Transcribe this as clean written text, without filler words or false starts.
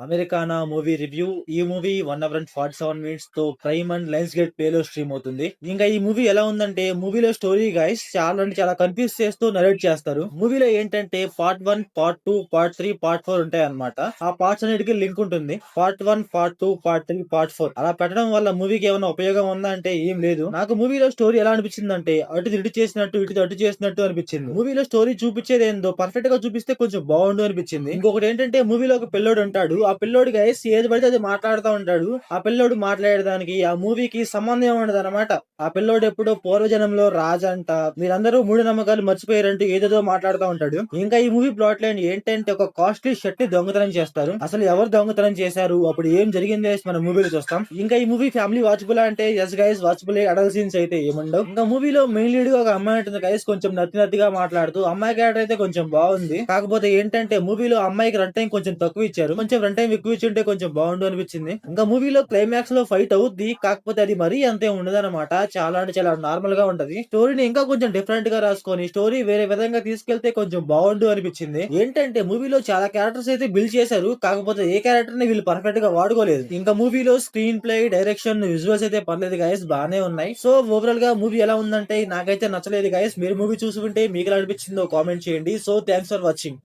అమెరికానా movie review. ఈ movie 1 hour and 47 minutes తో prime and lines gate play లో stream అవుతుంది. ఇంకా ఈ మూవీ ఎలా ఉందంటే, మూవీలో స్టోరీ గైస్ చాలా అంటే చాలా కన్ఫ్యూజ్ చేస్తూ నరేట్ చేస్తారు. మూవీలో ఏంటంటే పార్ట్ 1, పార్ట్ 2, పార్ట్ 3, పార్ట్ 4 ఉంటాయి అన్నమాట. ఆ పార్ట్స్ అన్నిటికీ లింక్ ఉంటుంది. పార్ట్ 1, పార్ట్ 2, పార్ట్ 3, పార్ట్ 4 అలా పెట్టడం వల్ల మూవీకి ఏమైనా ఉపయోగం ఉందా అంటే ఏం లేదు. నాకు మూవీలో స్టోరీ ఎలా అనిపించింది అంటే, అటు ఇటు చేసినట్టు ఇటు అటు చేసినట్టు అనిపించింది. మూవీలో స్టోరీ చూపించేది ఏందో పర్ఫెక్ట్ గా చూపిస్తే కొంచెం బాగుండు అనిపించింది. ఇంకొకటి ఏంటంటే, మూవీలో ఒక పిల్లోడు ఉంటాడు. ఆ పిల్లోడు గైస్ ఏది పడితే అది మాట్లాడుతూ ఉంటాడు. ఆ పిల్లోడు మాట్లాడేదానికి ఆ మూవీకి సంబంధం ఉండదు అనమాట. ఆ పిల్లోడు ఎప్పుడో పూర్వజనంలో రాజంట, మీరందరూ మూఢనమ్మకాలు మర్చిపోయారంటూ ఏదేదో మాట్లాడుతూ ఉంటాడు. ఇంకా ఈ మూవీ ప్లాట్ లైన్ ఏంటంటే, ఒక కాస్ట్లీ షర్ట్ ని దొంగతనం చేస్తారు. అసలు ఎవరు దొంగతనం చేశారు, అప్పుడు ఏం జరిగింది మన మూవీలో చూస్తాం. ఇంకా ఈ మూవీ ఫ్యామిలీ వాచబుల్ అంటే ఎస్ గైస్ వాచబుల్. అడల్ సీన్స్ అయితే ఏముండవు. ఇంకా మూవీలో మెయిన్ లీడ్ గా ఒక అమ్మాయి ఉంటుంది గైస్, కొంచెం నత్తిగా మాట్లాడుతూ. అమ్మాయి క్యారెక్టర్ అయితే కొంచెం బాగుంది. కాకపోతే ఏంటంటే, మూవీలో అమ్మాయికి రన్ టైం కొంచెం తక్కువ ఇచ్చారు. కొంచెం రన్ టైం ఎక్కువ ఇచ్చి ఉంటే కొంచెం బాగుండు అనిపించింది. ఇంకా మూవీలో క్లైమాక్స్ లో ఫైట్ అవుద్ది, కాకపోతే అది మరీ అంతే ఉండదన్నమాట. చాలా అంటే చాలా నార్మల్ గా ఉంటది. స్టోరీని ఇంకా కొంచెం డిఫరెంట్ గా రాసుకొని స్టోరీ వేరే విధంగా తీసుకెళ్తే కొంచెం బాగుండు అనిపించింది. ఏంటంటే మూవీలో చాలా క్యారెక్టర్స్ అయితే బిల్డ్ చేశారు, కాకపోతే ఏ క్యారెక్టర్ ని వీళ్ళు పర్ఫెక్ట్ గా వాడుకోలేదు. ఇంకా మూవీలో స్క్రీన్ ప్లే, డైరెక్షన్, విజువల్స్ అయితే పర్లేదు గైస్, బానే ఉన్నాయి. సో ఓవరాల్ గా మూవీ ఎలా ఉందంటే నాకైతే నచ్చలేదు గైస్. మీరు మూవీ చూసుకుంటే మీకు ఎలా అనిపించిందో కామెంట్ చేయండి. So thanks for watching.